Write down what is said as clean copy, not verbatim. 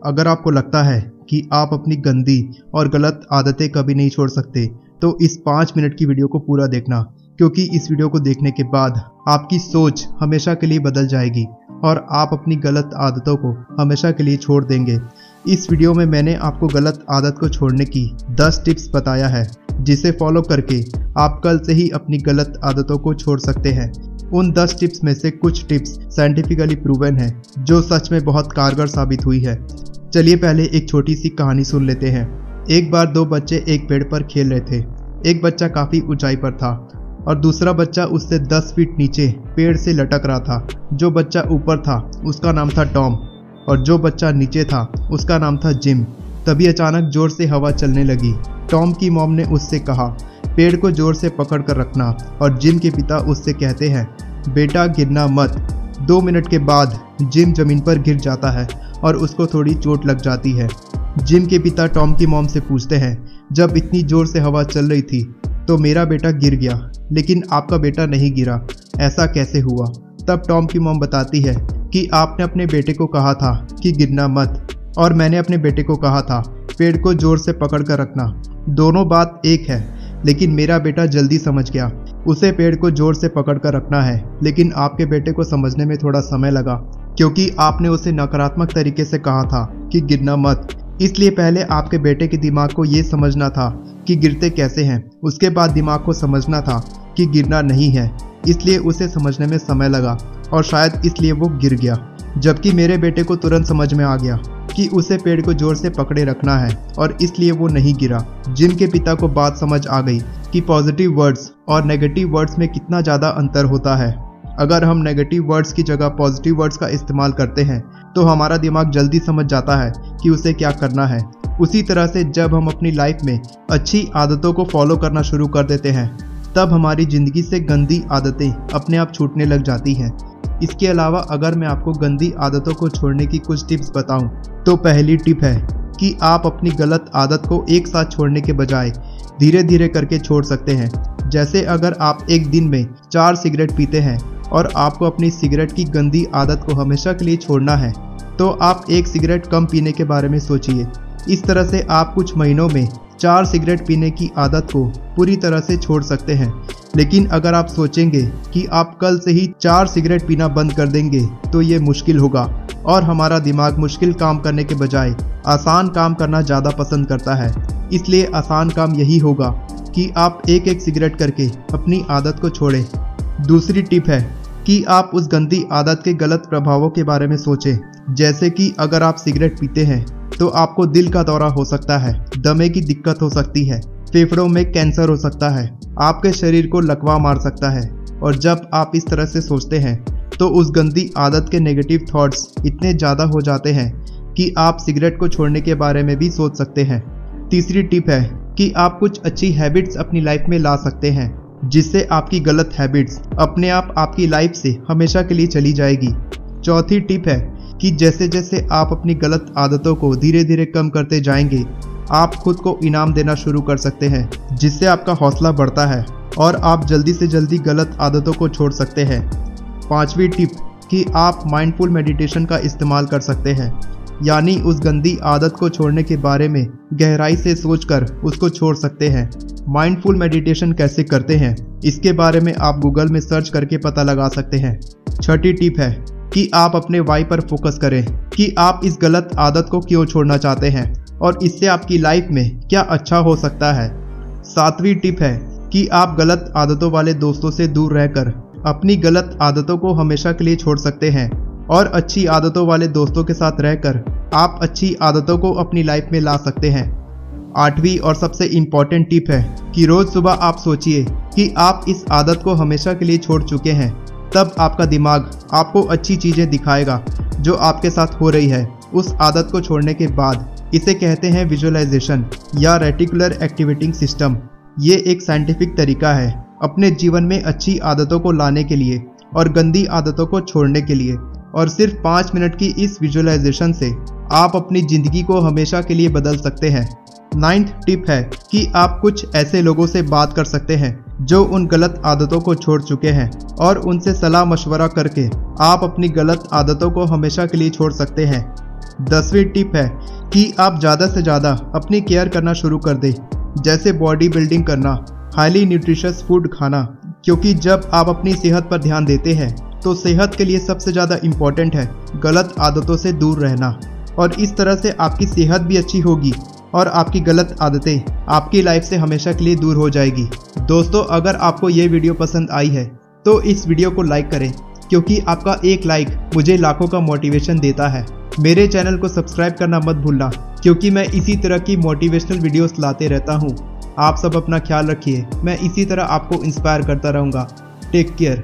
अगर आपको लगता है कि आप अपनी गंदी और गलत आदतें कभी नहीं छोड़ सकते तो इस 5 मिनट की वीडियो को पूरा देखना, क्योंकि इस वीडियो को देखने के बाद आपकी सोच हमेशा के लिए बदल जाएगी और आप अपनी गलत आदतों को हमेशा के लिए छोड़ देंगे। इस वीडियो में मैंने आपको गलत आदत को छोड़ने की 10 टिप्स बताया है, जिसे फॉलो करके आप कल से ही अपनी गलत आदतों को छोड़ सकते हैं। उन 10 टिप्स में से कुछ टिप्स साइंटिफिकली प्रूवन है, जो सच में बहुत कारगर साबित हुई है। चलिए पहले एक छोटी सी कहानी सुन लेते हैं। एक बार 2 बच्चे एक पेड़ पर खेल रहे थे। एक बच्चा काफी ऊंचाई पर था और दूसरा बच्चा उससे 10 फीट नीचे पेड़ से लटक रहा था। जो बच्चा ऊपर था उसका नाम था टॉम और जो बच्चा नीचे था उसका नाम था जिम। तभी अचानक जोर से हवा चलने लगी। टॉम की मॉम ने उससे कहा, पेड़ को जोर से पकड़ कर रखना, और जिम के पिता उससे कहते हैं, बेटा गिरना मत। 2 मिनट के बाद जिम जमीन पर गिर जाता है और उसको थोड़ी चोट लग जाती है। जिम के पिता टॉम की मॉम से पूछते हैं, जब इतनी जोर से हवा चल रही थी तो मेरा बेटा गिर गया, लेकिन आपका बेटा नहीं गिरा, ऐसा कैसे हुआ? तब टॉम की मॉम बताती है कि आपने अपने बेटे को कहा था कि गिरना मत, और मैंने अपने बेटे को कहा था पेड़ को जोर से पकड़ कर रखना। दोनों बात एक है, लेकिन मेरा बेटा जल्दी समझ गया। उसे पेड़ को जोर से पकड़ कर रखना है, लेकिन आपके बेटे को समझने में थोड़ा समय लगा, क्योंकि आपने उसे नकारात्मक तरीके से कहा था कि गिरना मत। इसलिए पहले आपके बेटे के दिमाग को ये समझना था कि गिरते कैसे हैं, उसके बाद दिमाग को समझना था कि गिरना नहीं है। इसलिए उसे समझने में समय लगा और शायद इसलिए वो गिर गया। जबकि मेरे बेटे को तुरंत समझ में आ गया कि उसे पेड़ को जोर से पकड़े रखना है और इसलिए वो नहीं गिरा। जिम के पिता को बात समझ आ गई कि पॉजिटिव वर्ड्स और नेगेटिव वर्ड्स में कितना ज़्यादा अंतर होता है। अगर हम नेगेटिव वर्ड्स की जगह पॉजिटिव वर्ड्स का इस्तेमाल करते हैं तो हमारा दिमाग जल्दी समझ जाता है कि उसे क्या करना है। उसी तरह से जब हम अपनी लाइफ में अच्छी आदतों को फॉलो करना शुरू कर देते हैं, तब हमारी ज़िंदगी से गंदी आदतें अपने आप छूटने लग जाती हैं। इसके अलावा अगर मैं आपको गंदी आदतों को छोड़ने की कुछ टिप्स बताऊं, तो पहली टिप है कि आप अपनी गलत आदत को एक साथ छोड़ने के बजाय धीरे धीरे करके छोड़ सकते हैं। जैसे अगर आप एक दिन में 4 सिगरेट पीते हैं और आपको अपनी सिगरेट की गंदी आदत को हमेशा के लिए छोड़ना है, तो आप 1 सिगरेट कम पीने के बारे में सोचिए। इस तरह से आप कुछ महीनों में 4 सिगरेट पीने की आदत को पूरी तरह से छोड़ सकते हैं। लेकिन अगर आप सोचेंगे कि आप कल से ही 4 सिगरेट पीना बंद कर देंगे, तो ये मुश्किल होगा और हमारा दिमाग मुश्किल काम करने के बजाय आसान काम करना ज़्यादा पसंद करता है। इसलिए आसान काम यही होगा कि आप एक सिगरेट करके अपनी आदत को छोड़ें। दूसरी टिप है कि आप उस गंदी आदत के गलत प्रभावों के बारे में सोचें। जैसे कि अगर आप सिगरेट पीते हैं तो आपको दिल का दौरा हो सकता है, दमे की दिक्कत हो सकती है, फेफड़ों में कैंसर हो सकता है, आपके शरीर को लकवा मार सकता है। और जब आप इस तरह से सोचते हैं तो उस गंदी आदत के नेगेटिव थॉट्स इतने ज़्यादा हो जाते हैं कि आप सिगरेट को छोड़ने के बारे में भी सोच सकते हैं। तीसरी टिप है कि आप कुछ अच्छी हैबिट्स अपनी लाइफ में ला सकते हैं, जिससे आपकी गलत हैबिट्स अपने आप आपकी लाइफ से हमेशा के लिए चली जाएगी। चौथी टिप है कि जैसे जैसे आप अपनी गलत आदतों को धीरे धीरे कम करते जाएंगे, आप खुद को इनाम देना शुरू कर सकते हैं, जिससे आपका हौसला बढ़ता है और आप जल्दी से जल्दी गलत आदतों को छोड़ सकते हैं। 5वीं टिप कि आप माइंडफुल मेडिटेशन का इस्तेमाल कर सकते हैं, यानी उस गंदी आदत को छोड़ने के बारे में गहराई से सोचकर उसको छोड़ सकते हैं। माइंडफुल मेडिटेशन कैसे करते हैं, इसके बारे में आप गूगल में सर्च करके पता लगा सकते हैं। 6ठी टिप है कि आप अपने वाई पर फोकस करें कि आप इस गलत आदत को क्यों छोड़ना चाहते हैं और इससे आपकी लाइफ में क्या अच्छा हो सकता है। 7वीं टिप है कि आप गलत आदतों वाले दोस्तों से दूर रहकर अपनी गलत आदतों को हमेशा के लिए छोड़ सकते हैं और अच्छी आदतों वाले दोस्तों के साथ रहकर आप अच्छी आदतों को अपनी लाइफ में ला सकते हैं। 8वीं और सबसे इम्पॉर्टेंट टिप है कि रोज़ सुबह आप सोचिए कि आप इस आदत को हमेशा के लिए छोड़ चुके हैं। तब आपका दिमाग आपको अच्छी चीज़ें दिखाएगा जो आपके साथ हो रही है उस आदत को छोड़ने के बाद। इसे कहते हैं विजुअलाइजेशन या रेटिकुलर एक्टिवेटिंग सिस्टम। ये एक साइंटिफिक तरीका है अपने जीवन में अच्छी आदतों को लाने के लिए और गंदी आदतों को छोड़ने के लिए। और सिर्फ 5 मिनट की इस विजुअलाइजेशन से आप अपनी ज़िंदगी को हमेशा के लिए बदल सकते हैं। 9th टिप है कि आप कुछ ऐसे लोगों से बात कर सकते हैं जो उन गलत आदतों को छोड़ चुके हैं और उनसे सलाह मशवरा करके आप अपनी गलत आदतों को हमेशा के लिए छोड़ सकते हैं। 10वीं टिप है कि आप ज़्यादा से ज़्यादा अपनी केयर करना शुरू कर दें, जैसे बॉडी बिल्डिंग करना, हाईली न्यूट्रिशियस फूड खाना, क्योंकि जब आप अपनी सेहत पर ध्यान देते हैं तो सेहत के लिए सबसे ज़्यादा इम्पॉर्टेंट है गलत आदतों से दूर रहना, और इस तरह से आपकी सेहत भी अच्छी होगी और आपकी गलत आदतें आपकी लाइफ से हमेशा के लिए दूर हो जाएगी। दोस्तों, अगर आपको ये वीडियो पसंद आई है तो इस वीडियो को लाइक करें, क्योंकि आपका एक लाइक मुझे लाखों का मोटिवेशन देता है। मेरे चैनल को सब्सक्राइब करना मत भूलना, क्योंकि मैं इसी तरह की मोटिवेशनल वीडियोस लाते रहता हूँ। आप सब अपना ख्याल रखिए, मैं इसी तरह आपको इंस्पायर करता रहूँगा। Take care.